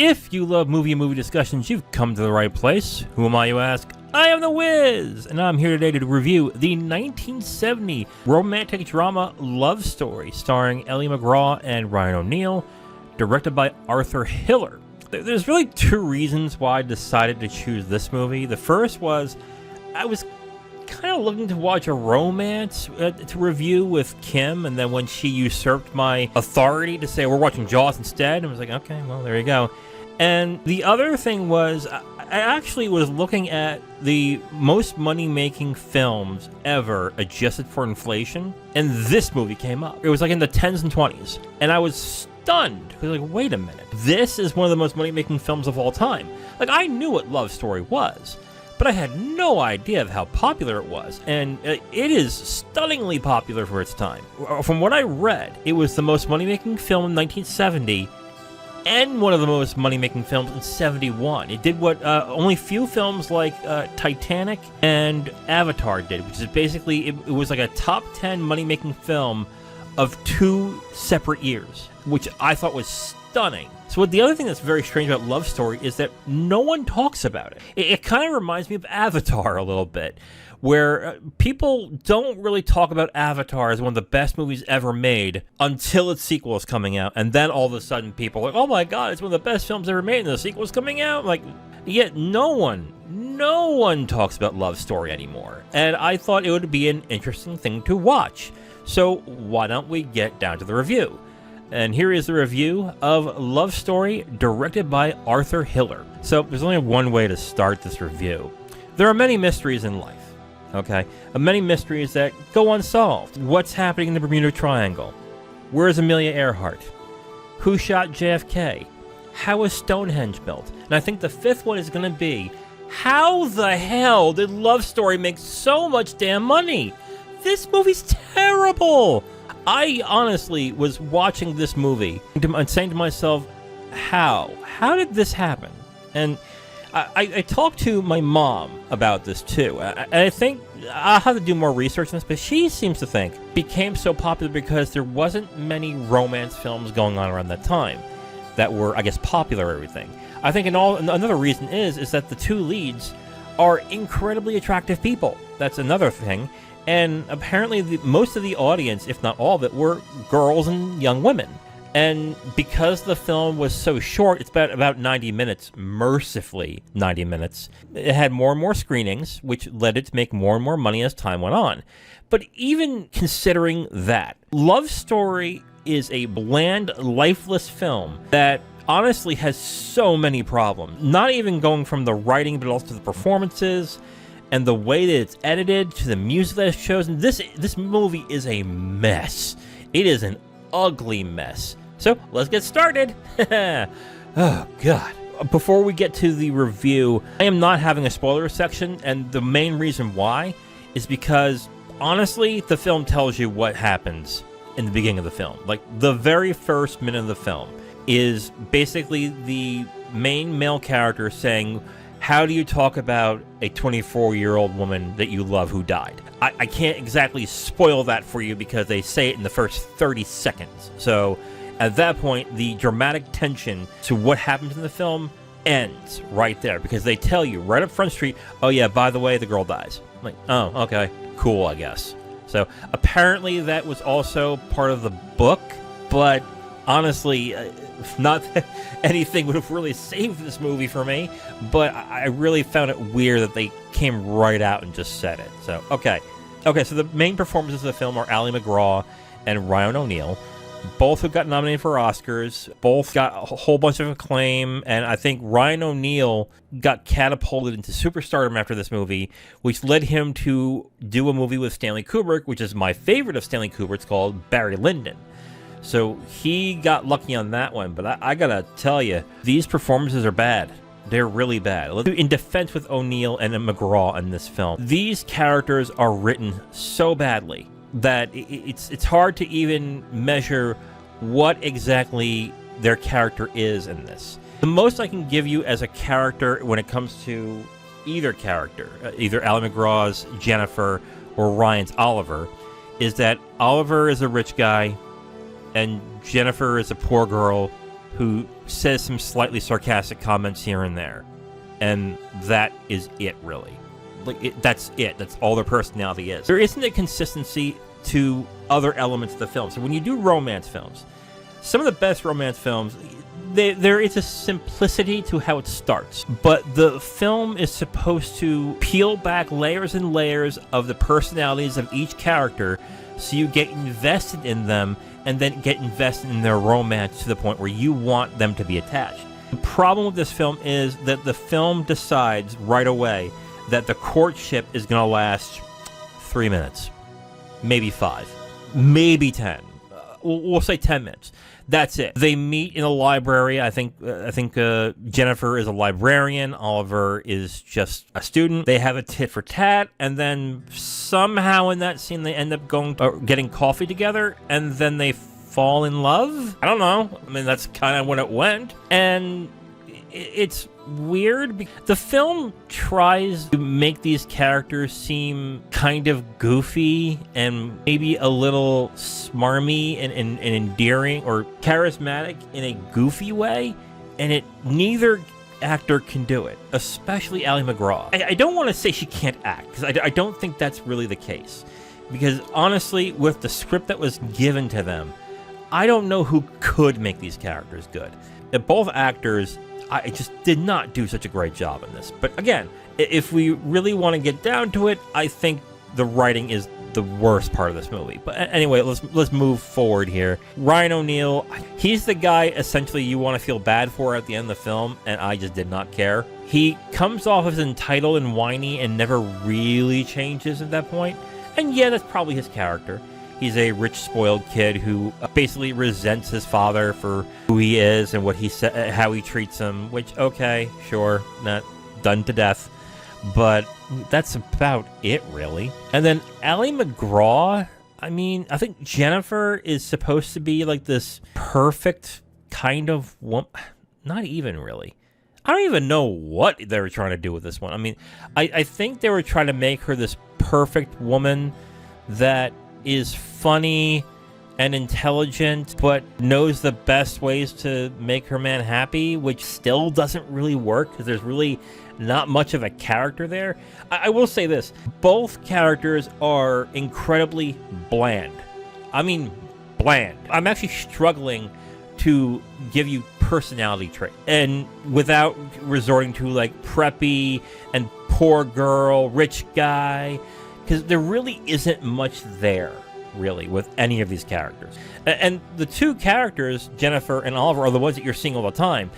If you love movie and movie discussions, you've come to the right place. Who am I, you ask? I am The Wiz, and I'm here today to review the 1970 romantic drama love story starring Ellie McGraw and Ryan O'Neal, directed by Arthur Hiller. There's really two reasons why I decided to choose this movie. The first was I was kind of looking to watch a romance to review with Kim, and then when she usurped my authority to say we're watching Jaws instead, I was like, okay, well, there you go. And the other thing was I actually was looking at the most money-making films ever adjusted for inflation, and this movie came up. It was like in the 10s and 20s, and I was stunned. I was like, wait a minute. This is one of the most money-making films of all time. Like, I knew what Love Story was, but I had no idea of how popular it was, and it is stunningly popular for its time. From what I read, it was the most money-making film in 1970, and one of the most money-making films in 71. It did what only few films like Titanic and Avatar did, which is basically, it was like a top 10 money-making film of 2 separate years, which I thought was stunning. So the other thing that's very strange about Love Story is that no one talks about it. It kind of reminds me of Avatar a little bit, where people don't really talk about Avatar as one of the best movies ever made until its sequel is coming out, and then all of a sudden people are like, oh my god, it's one of the best films ever made, and the sequel's coming out. Like, yet no one talks about Love Story anymore, and I thought it would be an interesting thing to watch. So why don't we get down to the review? And here is the review of Love Story, directed by Arthur Hiller. So there's only one way to start this review. There are many mysteries in life. Okay, many mysteries that go unsolved. What's happening in the Bermuda Triangle? Where is Amelia Earhart? Who shot JFK? How was Stonehenge built? And I think the fifth one is going to be, how the hell did Love Story make so much damn money? This movie's terrible! I honestly was watching this movie and saying to myself, how? How did this happen? And I talked to my mom about this too, and I think I'll have to do more research on this, but she seems to think it became so popular because there wasn't many romance films going on around that time that were, I guess, popular or everything. I think another reason is that the two leads are incredibly attractive people. That's another thing. And apparently most of the audience, if not all of it, were girls and young women. And because the film was so short, it's about 90 minutes, mercifully 90 minutes, it had more and more screenings, which led it to make more and more money as time went on. But even considering that, Love Story is a bland, lifeless film that honestly has so many problems. Not even going from the writing, but also the performances, and the way that it's edited, to the music that it's chosen. This movie is a mess. It is an ugly mess. So let's get started. Oh god. Before we get to the review, I am not having a spoiler section, and the main reason why is because honestly, the film tells you what happens in the beginning of the film. Like, the very first minute of the film is basically the main male character saying, how do you talk about a 24-year-old woman that you love who died? I can't exactly spoil that for you because they say it in the first 30 seconds. So at that point, the dramatic tension to what happens in the film ends right there, because they tell you right up Front Street, oh yeah, by the way, the girl dies. I'm like, oh, okay, cool, I guess. So apparently that was also part of the book, but honestly, not that anything would have really saved this movie for me, but I really found it weird that they came right out and just said it. So, okay, so the main performances of the film are Ellie McGraw and Ryan O'Neal, both who got nominated for Oscars, both got a whole bunch of acclaim, and I think Ryan O'Neal got catapulted into superstardom after this movie, which led him to do a movie with Stanley Kubrick, which is my favorite of Stanley Kubrick's, called Barry Lyndon. So he got lucky on that one, but I gotta tell you, these performances are bad. They're really bad. In defense with O'Neal and McGraw in this film, these characters are written so badly that it's hard to even measure what exactly their character is in this. The most I can give you as a character when it comes to either character, either Ellie McGraw's Jennifer or Ryan's Oliver, is that Oliver is a rich guy and Jennifer is a poor girl who says some slightly sarcastic comments here and there. And that is it, really. That's it. That's all their personality is. There isn't a consistency to other elements of the film. So when you do romance films, some of the best romance films, there is a simplicity to how it starts. But the film is supposed to peel back layers and layers of the personalities of each character so you get invested in them and then get invested in their romance to the point where you want them to be attached. The problem with this film is that the film decides right away that the courtship is going to last 3 minutes, maybe 5, maybe 10. We'll say 10 minutes. That's it. They meet in a library. I think Jennifer is a librarian. Oliver is just a student. They have a tit for tat, and then somehow in that scene they end up getting coffee together, and then they fall in love? I don't know. I mean, that's kind of when it went. And it's weird. The film tries to make these characters seem kind of goofy and maybe a little smarmy and endearing or charismatic in a goofy way, and neither actor can do it, especially I McGraw. I don't want to say she can't act, because I don't think that's really the case. Because honestly, with the script that was given to them, I don't know who could make these characters good. Both actors, I just did not do such a great job in this. But again, if we really want to get down to it, I think the writing is the worst part of this movie. But anyway, let's move forward here. Ryan O'Neal, he's the guy essentially you want to feel bad for at the end of the film, and I just did not care. He comes off as entitled and whiny and never really changes at that point. And yeah, that's probably his character. He's a rich, spoiled kid who basically resents his father for who he is and what he how he treats him, which, okay, sure, not done to death. But that's about it, really. And then Ally McGraw, I mean, I think Jennifer is supposed to be like this perfect kind of woman. Not even really. I don't even know what they were trying to do with this one. I mean, I think they were trying to make her this perfect woman that is funny and intelligent, but knows the best ways to make her man happy, which still doesn't really work because there's really not much of a character there. I will say this. Both characters are incredibly bland. I mean, bland. I'm actually struggling to give you personality trait, and without resorting to like preppy and poor girl, rich guy, because there really isn't much there, really, with any of these characters. And the two characters, Jennifer and Oliver, are the ones that you're seeing all the time.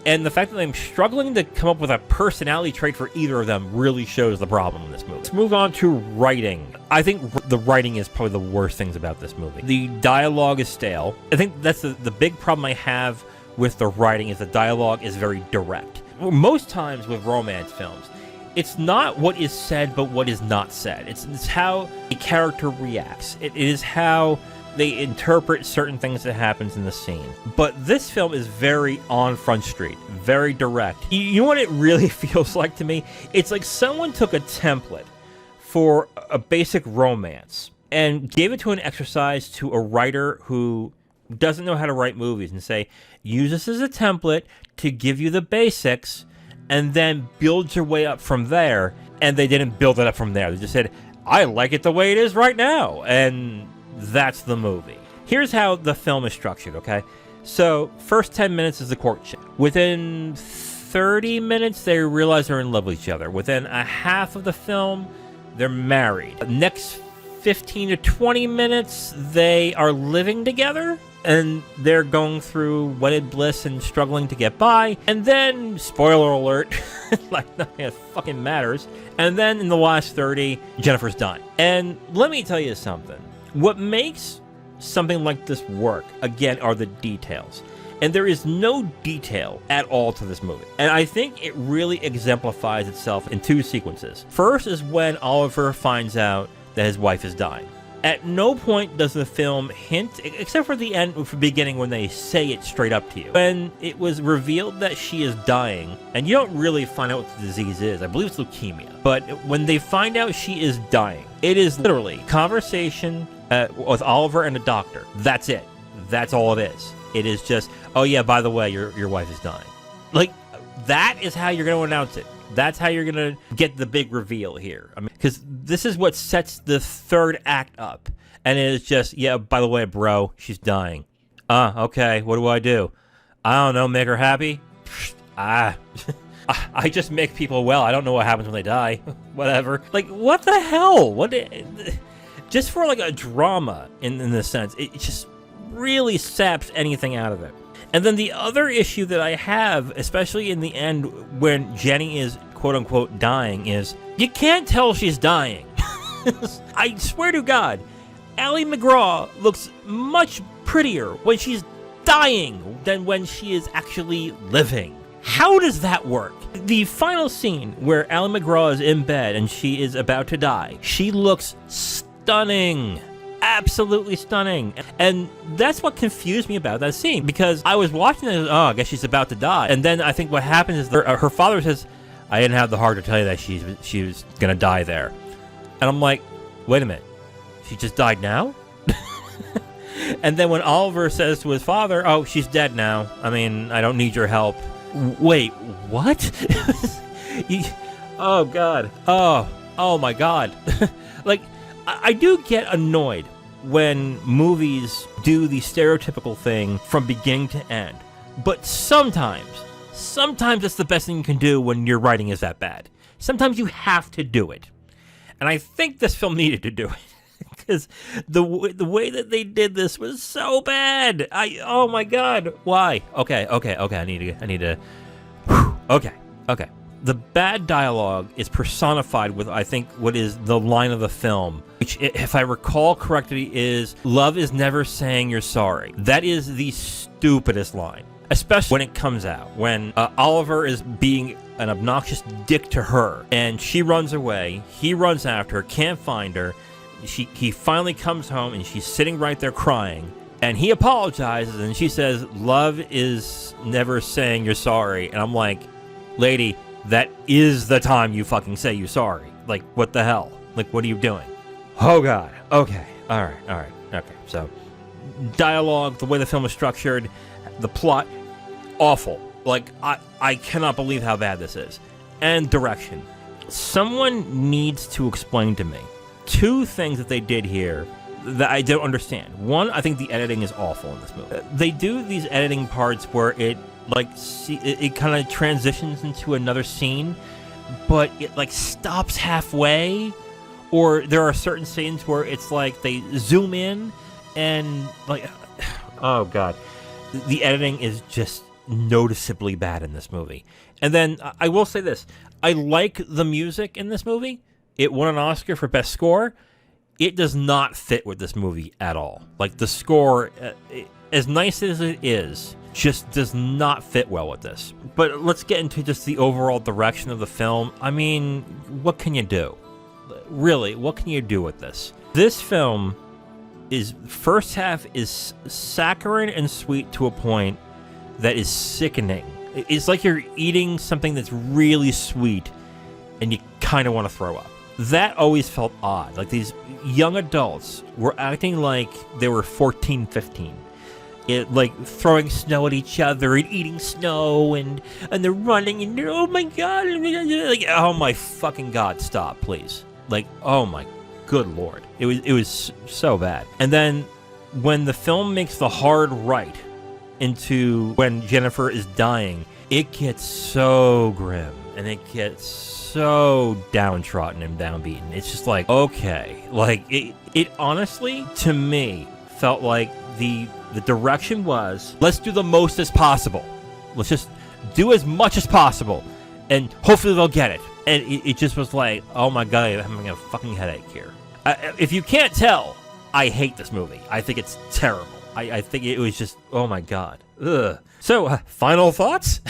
And the fact that I'm struggling to come up with a personality trait for either of them really shows the problem in this movie. Let's move on to writing. I think the writing is probably the worst things about this movie. The dialogue is stale. I think that's the big problem I have with the writing, is the dialogue is very direct. Most times with romance films, it's not what is said, but what is not said. It's how a character reacts. It is how they interpret certain things that happens in the scene. But this film is very on Front Street, very direct. You know what it really feels like to me? It's like someone took a template for a basic romance and gave it to an exercise to a writer who doesn't know how to write movies, and say, use this as a template to give you the basics and then build your way up from there. And they didn't build it up from there. They just said, I like it the way it is right now. And that's the movie. Here's how the film is structured, okay? So, first 10 minutes is the courtship. Within 30 minutes, they realize they're in love with each other. Within a half of the film, they're married. Next 15 to 20 minutes, they are living together, and they're going through wedded bliss and struggling to get by. And then, spoiler alert, like nothing fucking matters. And then in the last 30, Jennifer's done. And let me tell you something. What makes something like this work, again, are the details. And there is no detail at all to this movie. And I think it really exemplifies itself in two sequences. First is when Oliver finds out that his wife is dying. At no point does the film hint, except for the end, for the beginning, when they say it straight up to you. When it was revealed that she is dying, and you don't really find out what the disease is, I believe it's leukemia, but when they find out she is dying, it is literally conversation with Oliver and a doctor. That's it. That's all it is. It is just, oh yeah, by the way, your wife is dying. Like, that is how you're going to announce it. That's how you're going to get the big reveal here. I mean, because this is what sets the third act up. And it is just, yeah, by the way, bro, she's dying. Okay, what do? I don't know, make her happy? I just make people well. I don't know what happens when they die. Whatever. Like, what the hell? Just for, like, a drama, in this sense, it just really saps anything out of it. And then the other issue that I have, especially in the end when Jenny is quote-unquote dying, is you can't tell she's dying. I swear to God, I McGraw looks much prettier when she's dying than when she is actually living. How does that work? The final scene where I McGraw is in bed and she is about to die, she looks stunning. Absolutely stunning. And that's what confused me about that scene, because I was watching it, I guess she's about to die. And then I think what happens is her father says, I didn't have the heart to tell you that she was going to die there. And I'm like, wait a minute. She just died now? And then when Oliver says to his father, oh, she's dead now. I mean, I don't need your help. Wait, what? Oh, God. Oh, my God. Like, I do get annoyed when movies do the stereotypical thing from beginning to end. But sometimes it's the best thing you can do when your writing is that bad. Sometimes you have to do it. And I think this film needed to do it. Because the way that they did this was so bad. Oh my God. Why? Okay. I need to. Okay. The bad dialogue is personified with, I think, what is the line of the film, which, if I recall correctly, is love is never saying you're sorry. That is the stupidest line, especially when it comes out, when Oliver is being an obnoxious dick to her, and she runs away, he runs after her, can't find her, he finally comes home, and she's sitting right there crying, and he apologizes, and she says, love is never saying you're sorry, and I'm like, lady, that is the time you fucking say you're sorry. Like, what the hell? Like, what are you doing? Oh, God. Okay. All right. Okay. So, dialogue, the way the film is structured, the plot, awful. Like, I cannot believe how bad this is. And direction. Someone needs to explain to me two things that they did here that I don't understand. One, I think the editing is awful in this movie. They do these editing parts where it kind of transitions into another scene, but it like stops halfway, or there are certain scenes where it's like they zoom in and like, oh God, the editing is just noticeably bad in this movie. And then I will say this, I like the music in this movie. It won an Oscar for Best Score. It does not fit with this movie at all. Like, the score, as nice as it is, just does not fit well with this. But let's get into just the overall direction of the film. I mean, what can you do? Really, what can you do with this? This film is, first half is saccharine and sweet to a point that is sickening. It's like you're eating something that's really sweet and you kind of want to throw up. That always felt odd. Like, these young adults were acting like they were 14, 15. Like throwing snow at each other and eating snow, and they're running and oh my God, like, oh my fucking God, stop, please. Like, oh my good Lord. It was so bad. And then when the film makes the hard right into when Jennifer is dying, it gets so grim and it gets so downtrodden and downbeaten. It's just like, okay, like it honestly, to me, felt like the direction was, let's do the most as possible. Let's just do as much as possible, and hopefully they'll get it. And it just was like, oh my God, I'm having a fucking headache here. If you can't tell, I hate this movie. I think it's terrible. I think it was just, oh my God. Ugh. So, final thoughts?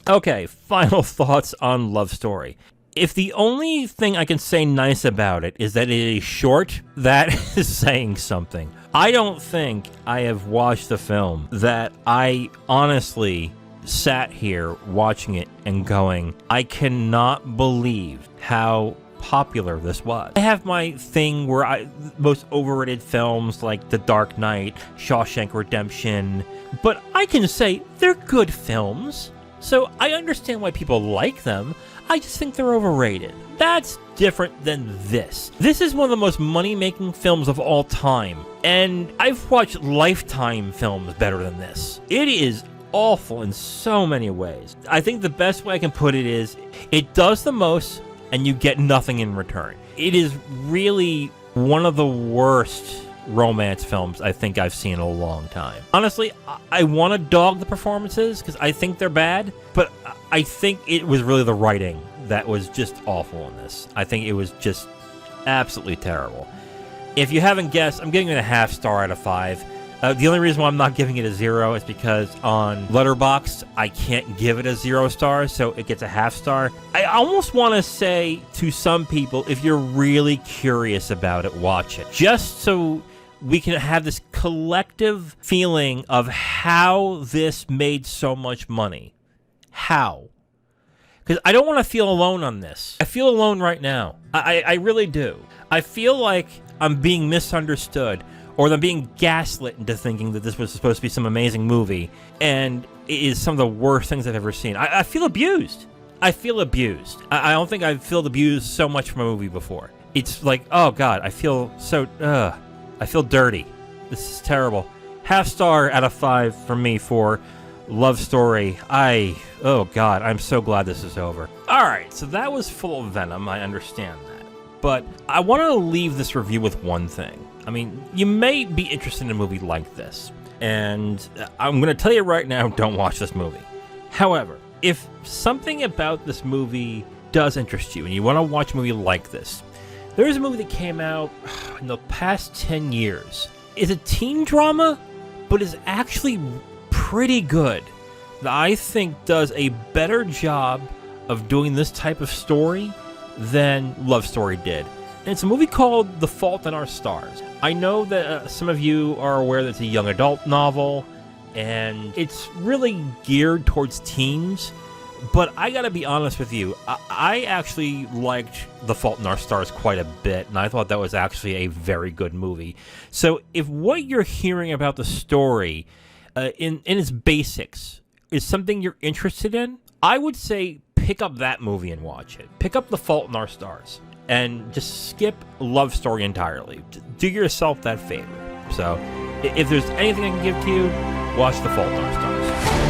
Okay, final thoughts on Love Story. If the only thing I can say nice about it is that it is short, that is saying something. I don't think I have watched a film that I honestly sat here watching it and going, I cannot believe how popular this was. I have my thing where most overrated films like The Dark Knight, Shawshank Redemption, but I can say they're good films. So I understand why people like them. I just think they're overrated. That's different than this. This is one of the most money-making films of all time, and I've watched Lifetime films better than this. It is awful in so many ways. I think the best way I can put it is, it does the most, and you get nothing in return. It is really one of the worst romance films I think I've seen in a long time. Honestly, I want to dog the performances because I think they're bad, but I think it was really the writing that was just awful in this. I think it was just absolutely terrible. If you haven't guessed, I'm giving it a half star out of 5. The only reason why I'm not giving it a 0 is because on Letterboxd, I can't give it a 0 star, so it gets a half star. I almost want to say to some people, if you're really curious about it, watch it. Just so we can have this collective feeling of how this made so much money. How? Because I don't want to feel alone on this. I feel alone right now. I really do. I feel like I'm being misunderstood, or I'm being gaslit into thinking that this was supposed to be some amazing movie, and it is some of the worst things I've ever seen. I feel abused. I feel abused. I don't think I've felt abused so much from a movie before. It's like, oh God, I feel so, I feel dirty. This is terrible. Half star out of 5 from me for Love Story. Oh God, I'm so glad this is over. Alright, so that was full of venom, I understand that. But I want to leave this review with one thing. I mean, you may be interested in a movie like this, and I'm going to tell you right now, don't watch this movie. However, if something about this movie does interest you, and you want to watch a movie like this, there is a movie that came out in the past 10 years. It's a teen drama, but is actually pretty good. That I think does a better job of doing this type of story than Love Story did. And it's a movie called The Fault in Our Stars. I know that some of you are aware that it's a young adult novel, and it's really geared towards teens. But I gotta be honest with you, I actually liked The Fault in Our Stars quite a bit, and I thought that was actually a very good movie. So if what you're hearing about the story in its basics is something you're interested in, I would say pick up that movie and watch it. Pick up The Fault in Our Stars and just skip Love Story entirely. Do yourself that favor. So if there's anything I can give to you, watch The Fault in Our Stars.